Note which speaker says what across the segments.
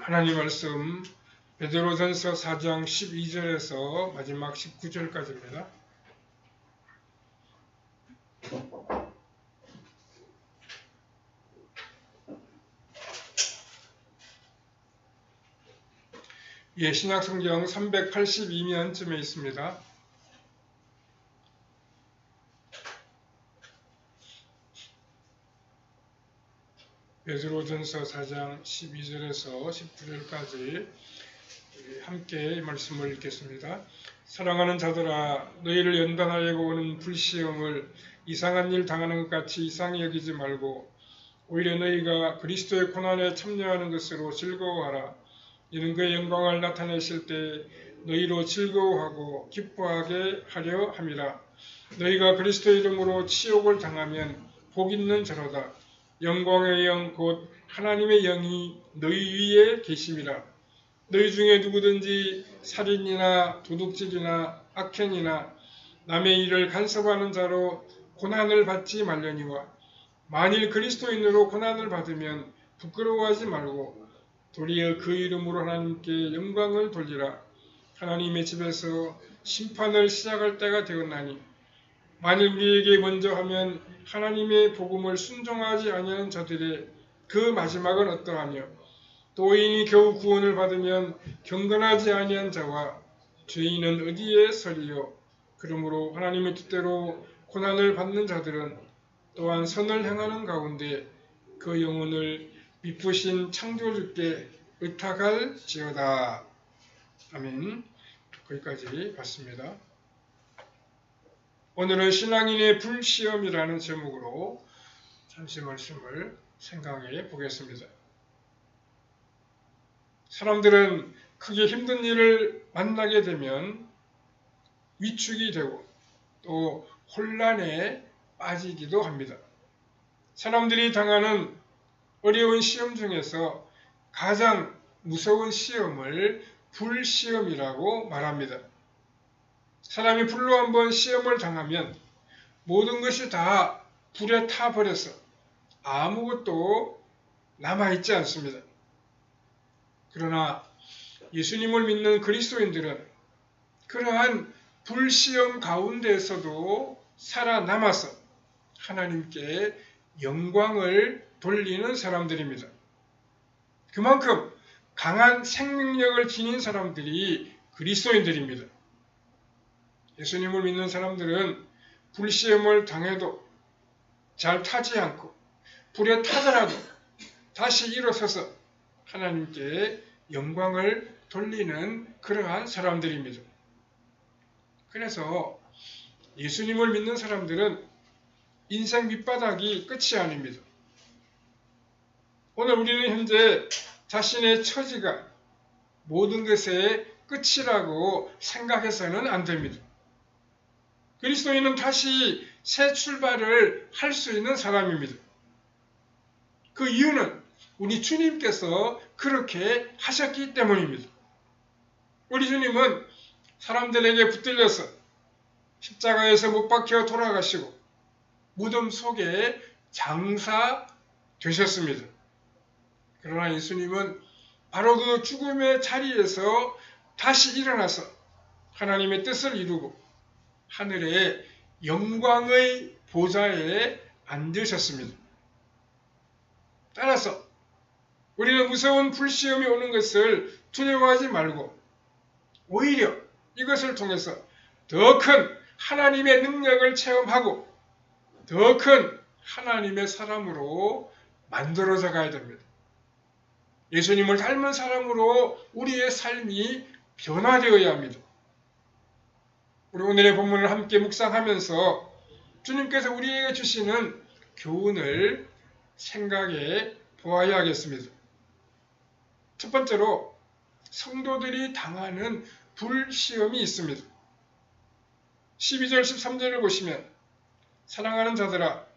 Speaker 1: 하나님 말씀 베드로전서 4장 12절에서 마지막 19절까지입니다. 예, 신약성경 382면쯤에 있습니다. 베드로전서 4장 12절에서 19절까지 함께 말씀을 읽겠습니다. 사랑하는 자들아, 너희를 연단하려고 오는 불시험을 이상한 일 당하는 것 같이 이상히 여기지 말고 오히려 너희가 그리스도의 고난에 참여하는 것으로 즐거워하라. 이는 그의 영광을 나타내실 때 너희로 즐거워하고 기뻐하게 하려 함이라. 너희가 그리스도의 이름으로 치욕을 당하면 복 있는 자로다. 영광의 영 곧 하나님의 영이 너희 위에 계심이라. 너희 중에 누구든지 살인이나 도둑질이나 악행이나 남의 일을 간섭하는 자로 고난을 받지 말려니와 만일 그리스도인으로 고난을 받으면 부끄러워하지 말고 도리어 그 이름으로 하나님께 영광을 돌리라. 하나님의 집에서 심판을 시작할 때가 되었나니 만일 우리에게 먼저 하면 하나님의 복음을 순종하지 아니하는 자들의 그 마지막은 어떠하며 또 의인이 겨우 구원을 받으면 경건하지 아니한 자와 죄인은 어디에 서리요. 그러므로 하나님의 뜻대로 고난을 받는 자들은 또한 선을 행하는 가운데 그 영혼을 미쁘신 창조주께 의탁할지어다. 아멘. 거기까지 봤습니다. 오늘은 신앙인의 불시험이라는 제목으로 잠시 말씀을 생각해 보겠습니다. 사람들은 크게 힘든 일을 만나게 되면 위축이 되고 또 혼란에 빠지기도 합니다. 사람들이 당하는 어려운 시험 중에서 가장 무서운 시험을 불시험이라고 말합니다. 사람이 불로 한번 시험을 당하면 모든 것이 다 불에 타버려서 아무것도 남아있지 않습니다. 그러나 예수님을 믿는 그리스도인들은 그러한 불시험 가운데에서도 살아남아서 하나님께 영광을 돌리는 사람들입니다. 그만큼 강한 생명력을 지닌 사람들이 그리스도인들입니다. 예수님을 믿는 사람들은 불시험을 당해도 잘 타지 않고 불에 타더라도 다시 일어서서 하나님께 영광을 돌리는 그러한 사람들입니다. 그래서 예수님을 믿는 사람들은 인생 밑바닥이 끝이 아닙니다. 오늘 우리는 현재 자신의 처지가 모든 것의 끝이라고 생각해서는 안 됩니다. 그리스도인은 다시 새 출발을 할 수 있는 사람입니다. 그 이유는 우리 주님께서 그렇게 하셨기 때문입니다. 우리 주님은 사람들에게 붙들려서 십자가에서 못 박혀 돌아가시고 무덤 속에 장사되셨습니다. 그러나 예수님은 바로 그 죽음의 자리에서 다시 일어나서 하나님의 뜻을 이루고 하늘의 영광의 보좌에 앉으셨습니다. 따라서 우리는 무서운 불시험이 오는 것을 두려워하지 말고 오히려 이것을 통해서 더 큰 하나님의 능력을 체험하고 더 큰 하나님의 사람으로 만들어져 가야 됩니다. 예수님을 닮은 사람으로 우리의 삶이 변화되어야 합니다. 우리 오늘의 본문을 함께 묵상하면서 주님께서 우리에게 주시는 교훈을 생각해 보아야 하겠습니다. 첫 번째로 성도들이 당하는 불시험이 있습니다. 12절 13절을 보시면 사랑하는 자들아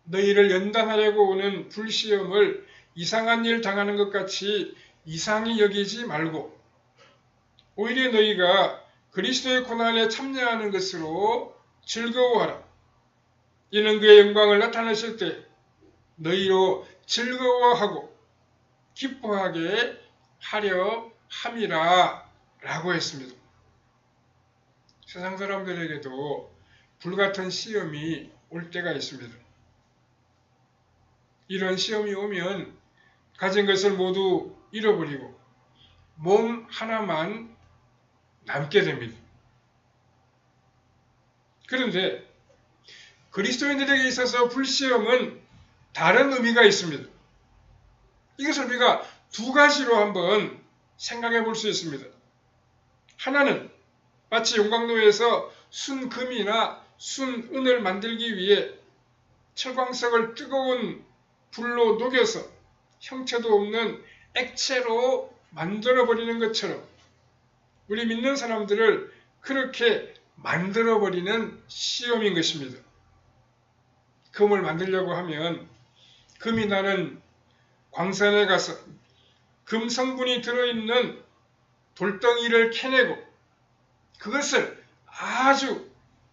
Speaker 1: 너희를 연단하려고 오는 불시험을 이상한 일 당하는 것 같이 이상히 여기지 말고 오히려 너희가 그리스도의 고난에 참여하는 것으로 즐거워하라. 이는 그의 영광을 나타내실 때 너희로 즐거워하고 기뻐하게 하려 함이라 라고 했습니다. 세상 사람들에게도 불같은 시험이 올 때가 있습니다. 이런 시험이 오면 가진 것을 모두 잃어버리고 몸 하나만 남게 됩니다. 그런데 그리스도인들에게 있어서 불시험은 다른 의미가 있습니다. 이것을 우리가 두 가지로 한번 생각해 볼 수 있습니다. 하나는 마치 용광로에서 순금이나 순은을 만들기 위해 철광석을 뜨거운 불로 녹여서 형체도 없는 액체로 만들어버리는 것처럼 우리 믿는 사람들을 그렇게 만들어버리는 시험인 것입니다. 금을 만들려고 하면 금이 나는 광산에 가서 금 성분이 들어있는 돌덩이를 캐내고 그것을 아주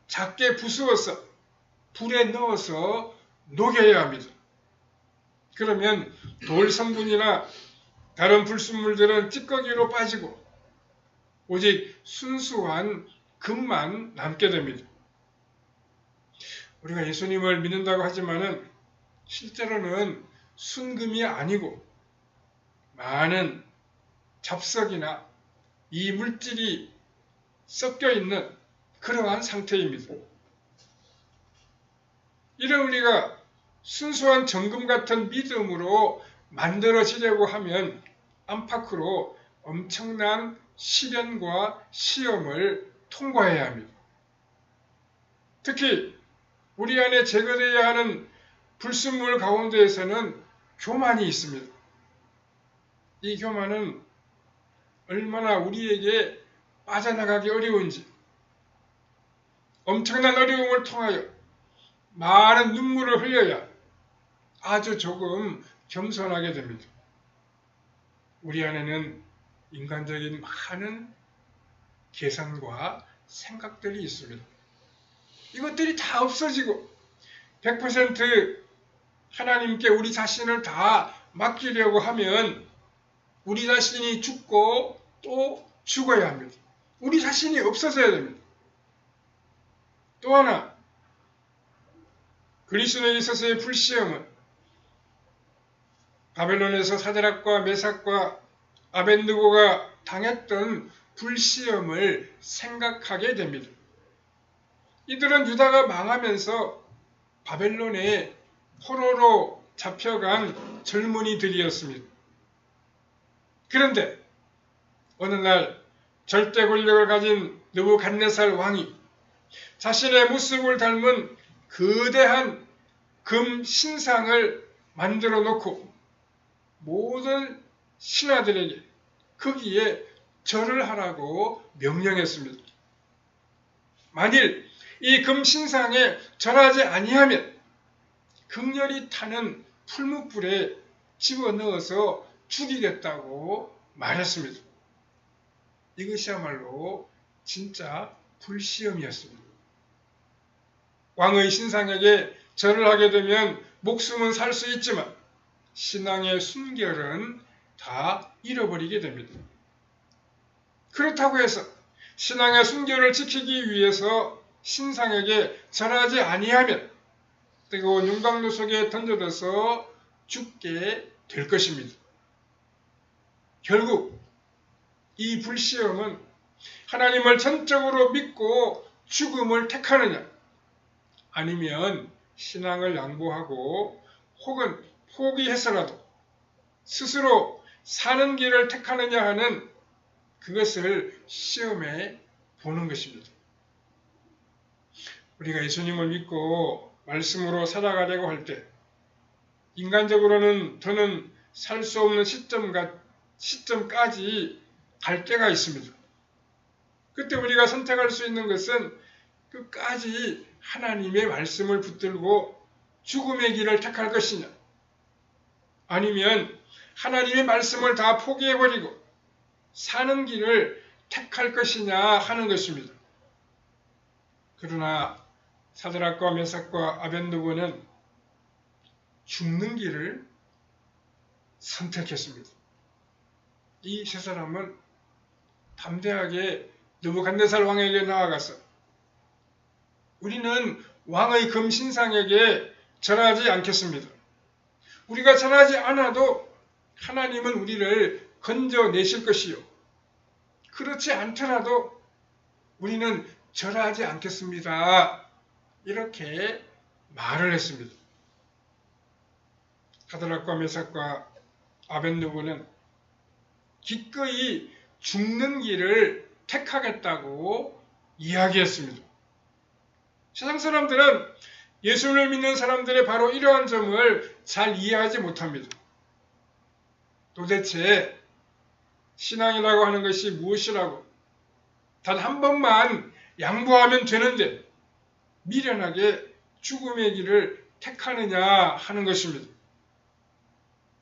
Speaker 1: 작게 부수어서 불에 넣어서 녹여야 합니다. 그러면 돌 성분이나 다른 불순물들은 찌꺼기로 빠지고 오직 순수한 금만 남게 됩니다. 우리가 예수님을 믿는다고 하지만은 실제로는 순금이 아니고 많은 잡석이나 이 물질이 섞여 있는 그러한 상태입니다. 이런 우리가 순수한 정금 같은 믿음으로 만들어지려고 하면 안팎으로 엄청난 시련과 시험을 통과해야 합니다. 특히 우리 안에 제거되어야 하는 불순물 가운데에서는 교만이 있습니다. 이 교만은 얼마나 우리에게 빠져나가기 어려운지 엄청난 어려움을 통하여 많은 눈물을 흘려야 아주 조금 겸손하게 됩니다. 우리 안에는 인간적인 많은 계산과 생각들이 있습니다. 이것들이 다 없어지고 100% 하나님께 우리 자신을 다 맡기려고 하면 우리 자신이 죽고 또 죽어야 합니다. 우리 자신이 없어져야 됩니다. 또 하나 그리스도에 있어서의 불시험은 바벨론에서 사드락과 메삭과 아벳느고가 당했던 불시험을 생각하게 됩니다. 이들은 유다가 망하면서 바벨론의 포로로 잡혀간 젊은이들이었습니다. 그런데 어느 날 절대 권력을 가진 느부갓네살 왕이 자신의 모습을 닮은 거대한 금 신상을 만들어 놓고 모든 신하들에게 거기에 절을 하라고 명령했습니다. 만일 이 금 신상에 절하지 아니하면 극렬히 타는 풀무불에 집어넣어서 죽이겠다고 말했습니다. 이것이야말로 진짜 불시험이었습니다. 왕의 신상에게 절을 하게 되면 목숨은 살 수 있지만 신앙의 순결은 다 잃어버리게 됩니다. 그렇다고 해서 신앙의 순결을 지키기 위해서 신상에게 절하지 아니하면 뜨거운 용광로 속에 던져져서 죽게 될 것입니다. 결국 이 불시험은 하나님을 전적으로 믿고 죽음을 택하느냐 아니면 신앙을 양보하고 혹은 포기해서라도 스스로 사는 길을 택하느냐 하는 그것을 시험해 보는 것입니다. 우리가 예수님을 믿고 말씀으로 살아가려고 할 때 인간적으로는 더는 살 수 없는 시점까지 갈 때가 있습니다. 그때 우리가 선택할 수 있는 것은 끝까지 하나님의 말씀을 붙들고 죽음의 길을 택할 것이냐 아니면 하나님의 말씀을 다 포기해버리고 사는 길을 택할 것이냐 하는 것입니다. 그러나 사드락과 메삭과 아벳느고는 죽는 길을 선택했습니다. 이 세 사람은 담대하게 느부갓네살 왕에게 나아가서 우리는 왕의 금신상에게 절하지 않겠습니다. 우리가 절하지 않아도 하나님은 우리를 건져내실 것이요. 그렇지 않더라도 우리는 절하지 않겠습니다. 이렇게 말을 했습니다. 사드락과 메삭과 아벳느고는 기꺼이 죽는 길을 택하겠다고 이야기했습니다. 세상 사람들은 예수를 믿는 사람들의 바로 이러한 점을 잘 이해하지 못합니다. 도대체 신앙이라고 하는 것이 무엇이라고 단 한 번만 양보하면 되는데 미련하게 죽음의 길을 택하느냐 하는 것입니다.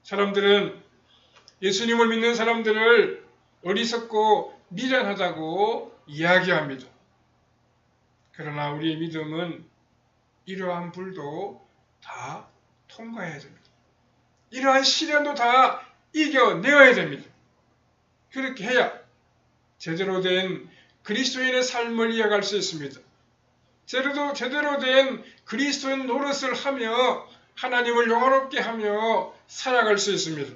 Speaker 1: 사람들은 예수님을 믿는 사람들을 어리석고 미련하다고 이야기합니다. 그러나 우리의 믿음은 이러한 불도 다 통과해야 됩니다. 이러한 시련도 다 이겨내어야 됩니다. 그렇게 해야 제대로 된 그리스도인의 삶을 이어갈 수 있습니다. 제대로 된 그리스도인 노릇을 하며 하나님을 영화롭게 하며 살아갈 수 있습니다.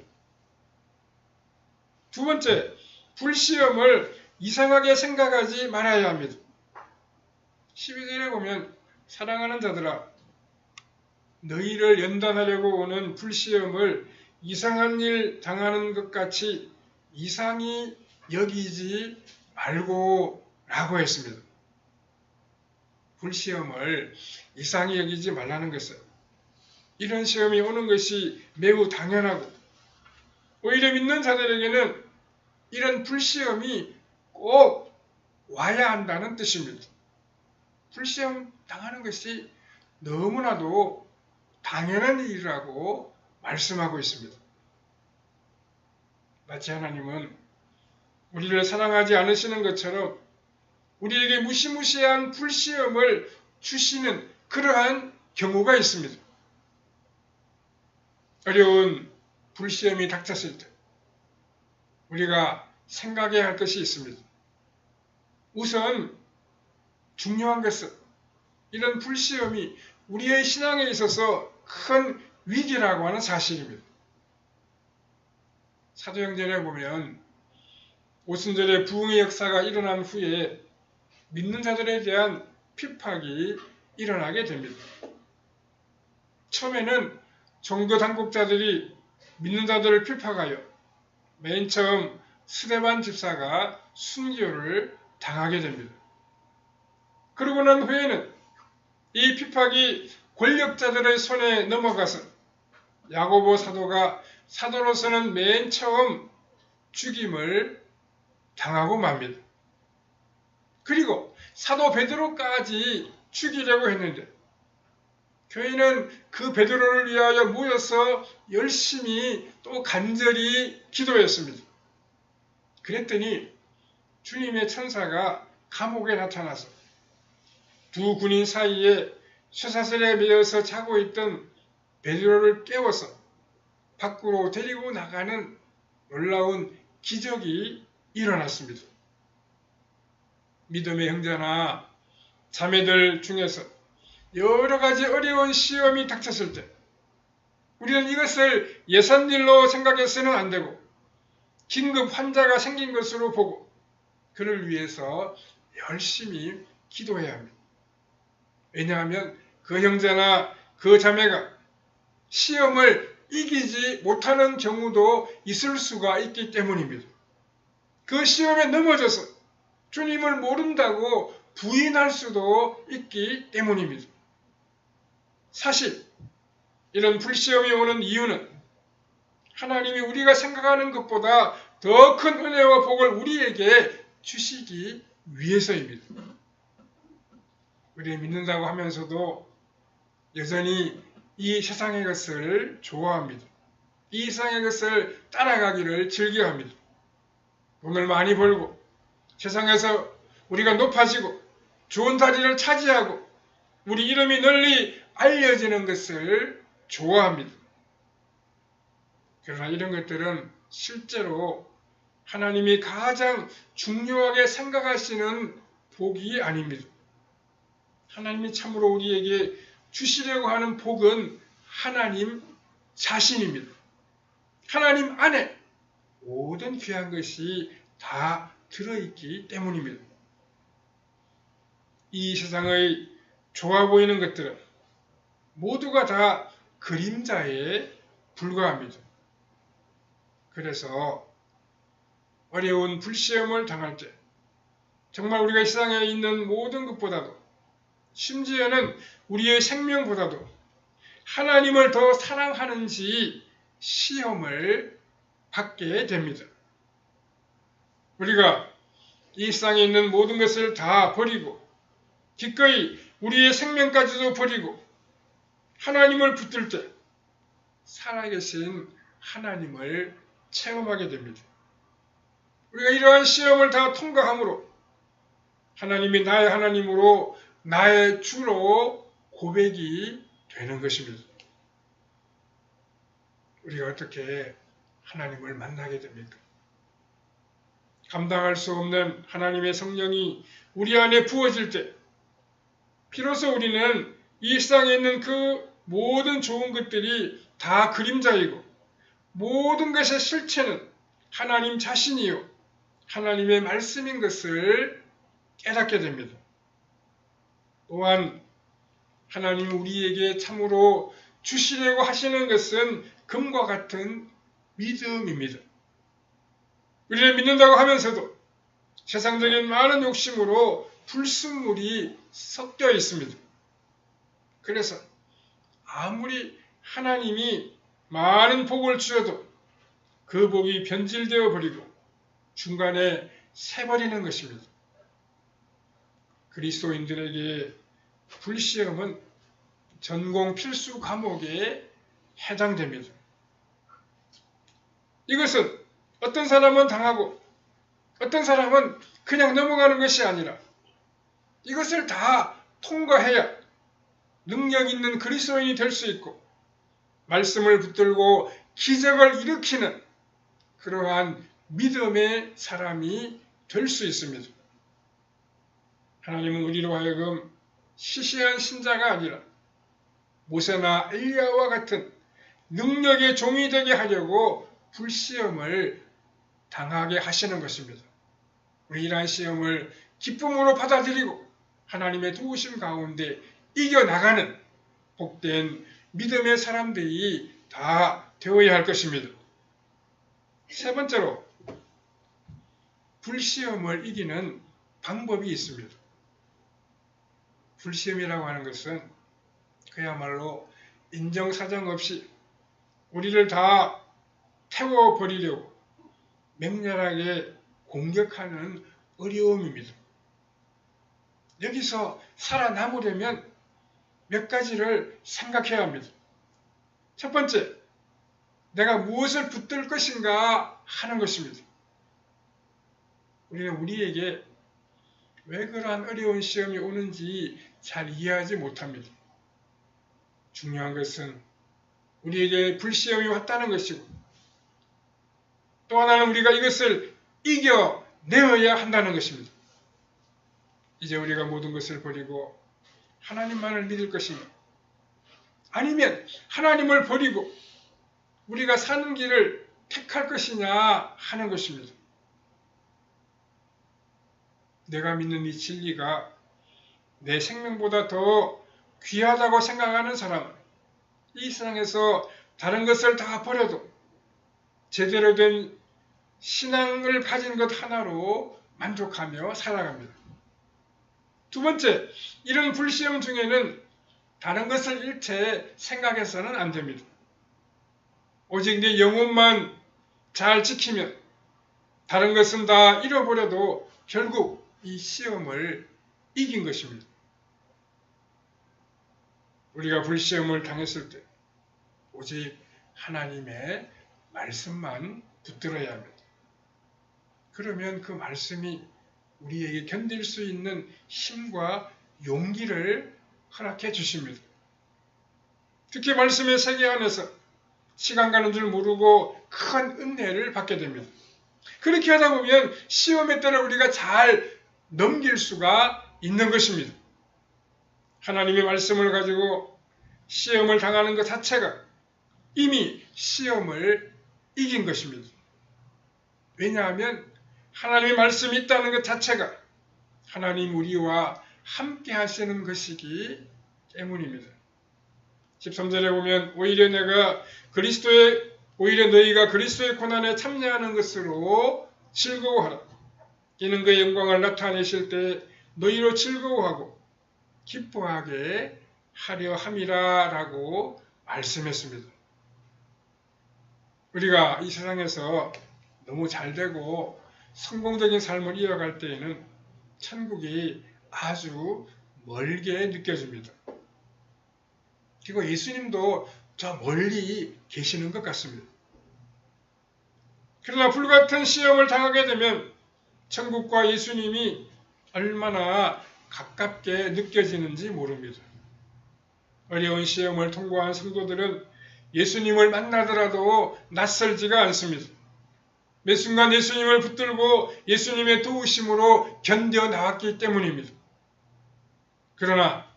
Speaker 1: 두 번째, 불시험을 이상하게 생각하지 말아야 합니다. 12절에 보면 사랑하는 자들아 너희를 연단하려고 오는 불시험을 이상한 일 당하는 것 같이 이상히 여기지 말고 라고 했습니다. 불시험을 이상히 여기지 말라는 것은 이런 시험이 오는 것이 매우 당연하고 오히려 믿는 자들에게는 이런 불시험이 꼭 와야 한다는 뜻입니다. 불시험 당하는 것이 너무나도 당연한 일이라고 말씀하고 있습니다. 마치 하나님은 우리를 사랑하지 않으시는 것처럼 우리에게 무시무시한 불시험을 주시는 그러한 경우가 있습니다. 어려운 불시험이 닥쳤을 때 우리가 생각해야 할 것이 있습니다. 우선 중요한 것은 이런 불시험이 우리의 신앙에 있어서 큰 위기라고 하는 사실입니다. 사도행전에 보면 오순절의 부흥의 역사가 일어난 후에 믿는 자들에 대한 핍박이 일어나게 됩니다. 처음에는 종교 당국자들이 믿는 자들을 핍박하여 맨 처음 스데반 집사가 순교를 당하게 됩니다. 그러고 난 후에는 이 핍박이 권력자들의 손에 넘어가서 야고보 사도가 사도로서는 맨 처음 죽임을 당하고 맙니다. 그리고 사도 베드로까지 죽이려고 했는데 교회는 그 베드로를 위하여 모여서 열심히 또 간절히 기도했습니다. 그랬더니 주님의 천사가 감옥에 나타나서 두 군인 사이에 쇠사슬에 매여서 자고 있던 베드로를 깨워서 밖으로 데리고 나가는 놀라운 기적이 일어났습니다. 믿음의 형제나 자매들 중에서 여러 가지 어려운 시험이 닥쳤을 때 우리는 이것을 예산일로 생각해서는 안 되고 긴급 환자가 생긴 것으로 보고 그를 위해서 열심히 기도해야 합니다. 왜냐하면 그 형제나 그 자매가 시험을 이기지 못하는 경우도 있을 수가 있기 때문입니다. 그 시험에 넘어져서 주님을 모른다고 부인할 수도 있기 때문입니다. 사실 이런 불시험이 오는 이유는 하나님이 우리가 생각하는 것보다 더 큰 은혜와 복을 우리에게 주시기 위해서입니다. 우리 믿는다고 하면서도 여전히 이 세상의 것을 좋아합니다. 이 세상의 것을 따라가기를 즐겨합니다. 돈을 많이 벌고 세상에서 우리가 높아지고 좋은 자리를 차지하고 우리 이름이 널리 알려지는 것을 좋아합니다. 그러나 이런 것들은 실제로 하나님이 가장 중요하게 생각하시는 복이 아닙니다. 하나님이 참으로 우리에게 주시려고 하는 복은 하나님 자신입니다. 하나님 안에 모든 귀한 것이 다 들어있기 때문입니다. 이 세상의 좋아 보이는 것들은 모두가 다 그림자에 불과합니다. 그래서 어려운 불시험을 당할 때 정말 우리가 이 세상에 있는 모든 것보다도 심지어는 우리의 생명보다도 하나님을 더 사랑하는지 시험을 받게 됩니다. 우리가 이 세상에 있는 모든 것을 다 버리고 기꺼이 우리의 생명까지도 버리고 하나님을 붙들 때 살아계신 하나님을 체험하게 됩니다. 우리가 이러한 시험을 다 통과함으로 하나님이 나의 하나님으로 나의 주로 고백이 되는 것입니다. 우리가 어떻게 하나님을 만나게 됩니까? 감당할 수 없는 하나님의 성령이 우리 안에 부어질 때 비로소 우리는 이 세상에 있는 그 모든 좋은 것들이 다 그림자이고 모든 것의 실체는 하나님 자신이요 하나님의 말씀인 것을 깨닫게 됩니다. 또한 하나님 우리에게 참으로 주시려고 하시는 것은 금과 같은 믿음입니다. 우리를 믿는다고 하면서도 세상적인 많은 욕심으로 불순물이 섞여 있습니다. 그래서 아무리 하나님이 많은 복을 주어도 그 복이 변질되어 버리고 중간에 새버리는 것입니다. 그리스도인들에게 불시험은 전공 필수 과목에 해당됩니다. 이것은 어떤 사람은 당하고 어떤 사람은 그냥 넘어가는 것이 아니라 이것을 다 통과해야 능력 있는 그리스도인이 될 수 있고 말씀을 붙들고 기적을 일으키는 그러한 믿음의 사람이 될 수 있습니다. 하나님은 우리로 하여금 시시한 신자가 아니라 모세나 엘리야와 같은 능력의 종이 되게 하려고 불시험을 당하게 하시는 것입니다. 우리 이러한 시험을 기쁨으로 받아들이고 하나님의 도우심 가운데 이겨나가는 복된 믿음의 사람들이 다 되어야 할 것입니다. 세 번째로 불시험을 이기는 방법이 있습니다. 불시험이라고 하는 것은 그야말로 인정사정 없이 우리를 다 태워버리려고 맹렬하게 공격하는 어려움입니다. 여기서 살아남으려면 몇 가지를 생각해야 합니다. 첫 번째, 내가 무엇을 붙들 것인가 하는 것입니다. 우리는 우리에게 왜 그러한 어려운 시험이 오는지 잘 이해하지 못합니다. 중요한 것은 우리에게 불시험이 왔다는 것이고 또 하나는 우리가 이것을 이겨내어야 한다는 것입니다. 이제 우리가 모든 것을 버리고 하나님만을 믿을 것인가? 아니면 하나님을 버리고 우리가 사는 길을 택할 것이냐 하는 것입니다. 내가 믿는 이 진리가 내 생명보다 더 귀하다고 생각하는 사람은 이 세상에서 다른 것을 다 버려도 제대로 된 신앙을 가진 것 하나로 만족하며 살아갑니다. 두 번째, 이런 불시험 중에는 다른 것을 일체 생각해서는 안 됩니다. 오직 내 영혼만 잘 지키면 다른 것은 다 잃어버려도 결국 이 시험을 이긴 것입니다. 우리가 불시험을 당했을 때 오직 하나님의 말씀만 붙들어야 합니다. 그러면 그 말씀이 우리에게 견딜 수 있는 힘과 용기를 허락해 주십니다. 특히 말씀의 세계 안에서 시간 가는 줄 모르고 큰 은혜를 받게 됩니다. 그렇게 하다 보면 시험의 때를 우리가 잘 넘길 수가 있는 것입니다. 하나님의 말씀을 가지고 시험을 당하는 것 자체가 이미 시험을 이긴 것입니다. 왜냐하면 하나님의 말씀이 있다는 것 자체가 하나님 우리와 함께 하시는 것이기 때문입니다. 13절에 보면 오히려 너희가 그리스도의 고난에 참여하는 것으로 즐거워하라. 이는 그의 영광을 나타내실 때 너희로 즐거워하고 기뻐하게 하려 함이라 라고 말씀했습니다. 우리가 이 세상에서 너무 잘되고 성공적인 삶을 이어갈 때에는 천국이 아주 멀게 느껴집니다. 그리고 예수님도 저 멀리 계시는 것 같습니다. 그러나 불같은 시험을 당하게 되면 천국과 예수님이 얼마나 가깝게 느껴지는지 모릅니다. 어려운 시험을 통과한 성도들은 예수님을 만나더라도 낯설지가 않습니다. 매 순간 예수님을 붙들고 예수님의 도우심으로 견뎌나왔기 때문입니다. 그러나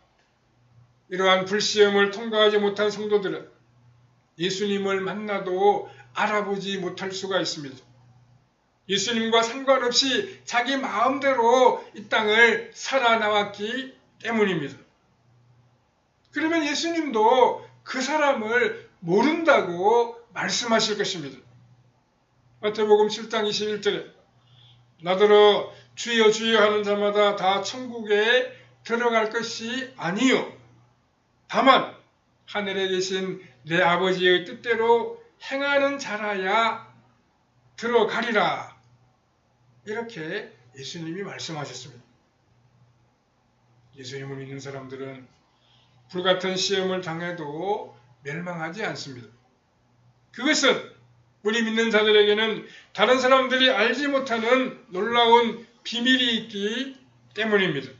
Speaker 1: 이러한 불시험을 통과하지 못한 성도들은 예수님을 만나도 알아보지 못할 수가 있습니다. 예수님과 상관없이 자기 마음대로 이 땅을 살아나왔기 때문입니다. 그러면 예수님도 그 사람을 모른다고 말씀하실 것입니다. 마태복음 7장 21절에 나더러 주여 주여 하는 자마다 다 천국에 들어갈 것이 아니요 다만 하늘에 계신 내 아버지의 뜻대로 행하는 자라야 들어가리라. 이렇게 예수님이 말씀하셨습니다. 예수님을 믿는 사람들은 불같은 시험을 당해도 멸망하지 않습니다. 그것은 우리 믿는 자들에게는 다른 사람들이 알지 못하는 놀라운 비밀이 있기 때문입니다.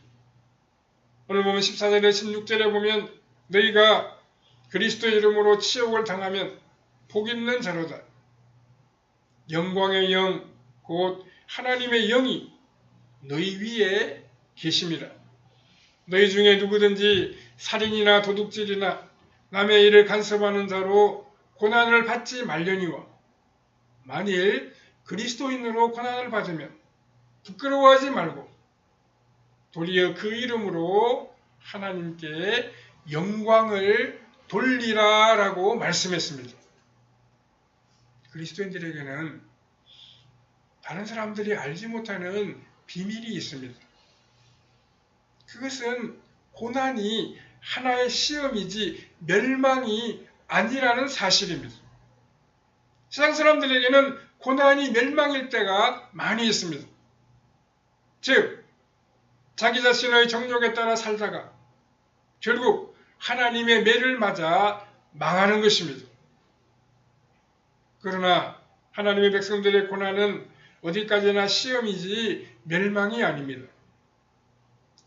Speaker 1: 오늘 보면 14절에 16절에 보면 너희가 그리스도의 이름으로 치욕을 당하면 복 있는 자로다. 영광의 영 곧 하나님의 영이 너희 위에 계심이라. 너희 중에 누구든지 살인이나 도둑질이나 남의 일을 간섭하는 자로 고난을 받지 말려니와 만일 그리스도인으로 고난을 받으면 부끄러워하지 말고 도리어 그 이름으로 하나님께 영광을 돌리라 라고 말씀했습니다. 그리스도인들에게는 다른 사람들이 알지 못하는 비밀이 있습니다. 그것은 고난이 하나의 시험이지 멸망이 아니라는 사실입니다. 세상 사람들에게는 고난이 멸망일 때가 많이 있습니다. 즉, 자기 자신의 정욕에 따라 살다가 결국 하나님의 매를 맞아 망하는 것입니다. 그러나 하나님의 백성들의 고난은 어디까지나 시험이지 멸망이 아닙니다.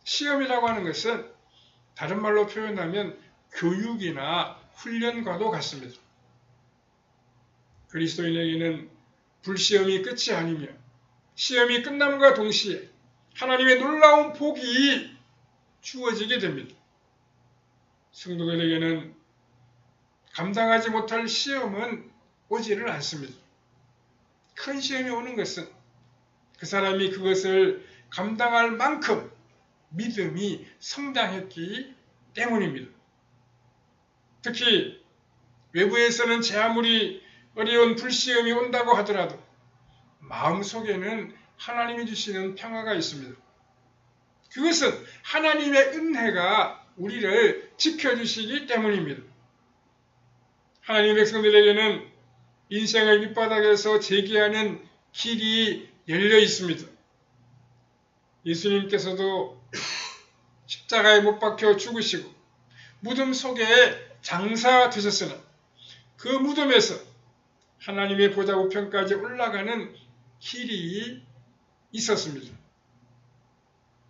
Speaker 1: 시험이라고 하는 것은 다른 말로 표현하면 교육이나 훈련과도 같습니다. 그리스도인에게는 불시험이 끝이 아니며 시험이 끝남과 동시에 하나님의 놀라운 복이 주어지게 됩니다. 성도들에게는 감당하지 못할 시험은 오지를 않습니다. 큰 시험이 오는 것은 그 사람이 그것을 감당할 만큼 믿음이 성장했기 때문입니다. 특히 외부에서는 제 아무리 어려운 불시험이 온다고 하더라도 마음속에는 하나님이 주시는 평화가 있습니다. 그것은 하나님의 은혜가 우리를 지켜주시기 때문입니다. 하나님의 백성들에게는 인생의 밑바닥에서 재기하는 길이 열려 있습니다. 예수님께서도 십자가에 못 박혀 죽으시고 무덤 속에 장사되셨으나 그 무덤에서 하나님의 보좌 우편까지 올라가는 길이 있었습니다.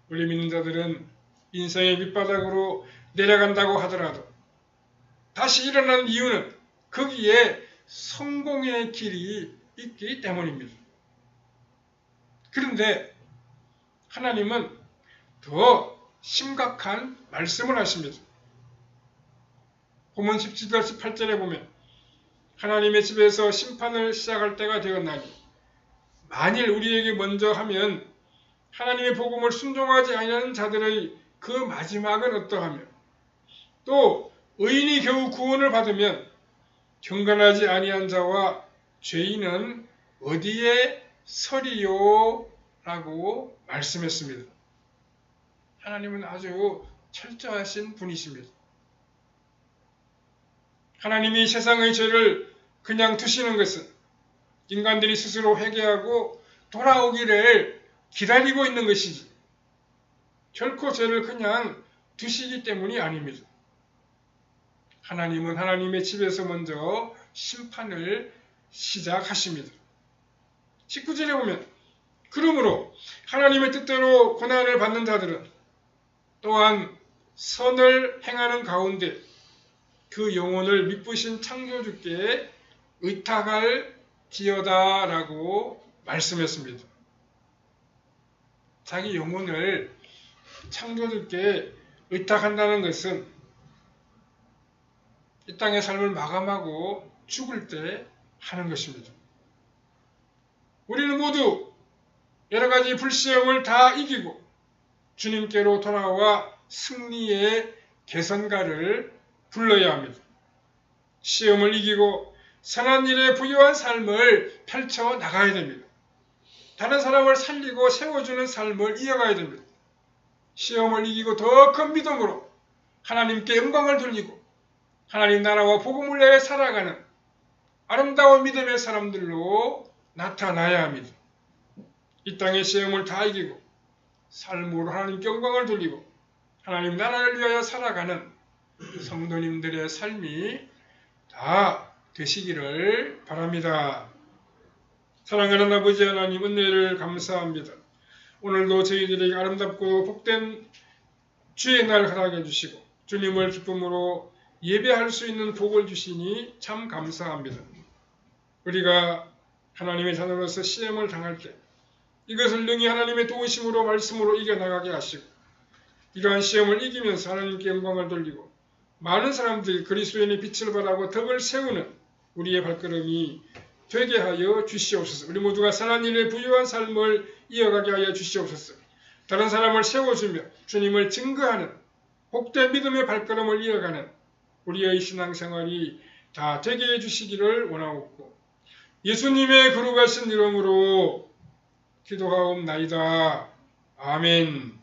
Speaker 1: 우리 믿는 자들은 인생의 밑바닥으로 내려간다고 하더라도 다시 일어나는 이유는 거기에 성공의 길이 있기 때문입니다. 그런데 하나님은 더 심각한 말씀을 하십니다. 본문 17절 18절에 보면 하나님의 집에서 심판을 시작할 때가 되었나니 만일 우리에게 먼저 하면 하나님의 복음을 순종하지 아니하는 자들의 그 마지막은 어떠하며 또 의인이 겨우 구원을 받으면 경건하지 아니한 자와 죄인은 어디에 서리요? 라고 말씀했습니다. 하나님은 아주 철저하신 분이십니다. 하나님이 세상의 죄를 그냥 두시는 것은 인간들이 스스로 회개하고 돌아오기를 기다리고 있는 것이지 결코 죄를 그냥 두시기 때문이 아닙니다. 하나님은 하나님의 집에서 먼저 심판을 시작하십니다. 19절에 보면 그러므로 하나님의 뜻대로 고난을 받는 자들은 또한 선을 행하는 가운데 그 영혼을 미쁘신 창조주께 의탁할지어다 라고 말씀했습니다. 자기 영혼을 창조주께 의탁한다는 것은 이 땅의 삶을 마감하고 죽을 때 하는 것입니다. 우리는 모두 여러 가지 불시험을 다 이기고 주님께로 돌아와 승리의 개선가를 불러야 합니다. 시험을 이기고 선한 일에 부유한 삶을 펼쳐 나가야 됩니다. 다른 사람을 살리고 세워주는 삶을 이어가야 됩니다. 시험을 이기고 더 큰 믿음으로 하나님께 영광을 돌리고 하나님 나라와 복음을 위해 살아가는 아름다운 믿음의 사람들로 나타나야 합니다. 이 땅의 시험을 다 이기고 삶으로 하나님께 영광을 돌리고 하나님 나라를 위하여 살아가는 성도님들의 삶이 다 되시기를 바랍니다. 사랑하는 아버지 하나님 은혜를 감사합니다. 오늘도 저희들에게 아름답고 복된 주의 날 허락해 주시고 주님을 기쁨으로 예배할 수 있는 복을 주시니 참 감사합니다. 우리가 하나님의 자녀로서 시험을 당할 때 이것을 능히 하나님의 도우심으로 말씀으로 이겨나가게 하시고 이러한 시험을 이기면서 하나님께 영광을 돌리고 많은 사람들이 그리스도인의 빛을 발하고 덕을 세우는 우리의 발걸음이 되게 하여 주시옵소서. 우리 모두가 선한 일에 부유한 삶을 이어가게 하여 주시옵소서. 다른 사람을 세워주며 주님을 증거하는 복된 믿음의 발걸음을 이어가는 우리의 신앙생활이 다 되게 해주시기를 원하옵고 예수님의 거룩하신 이름으로 기도하옵나이다. 아멘.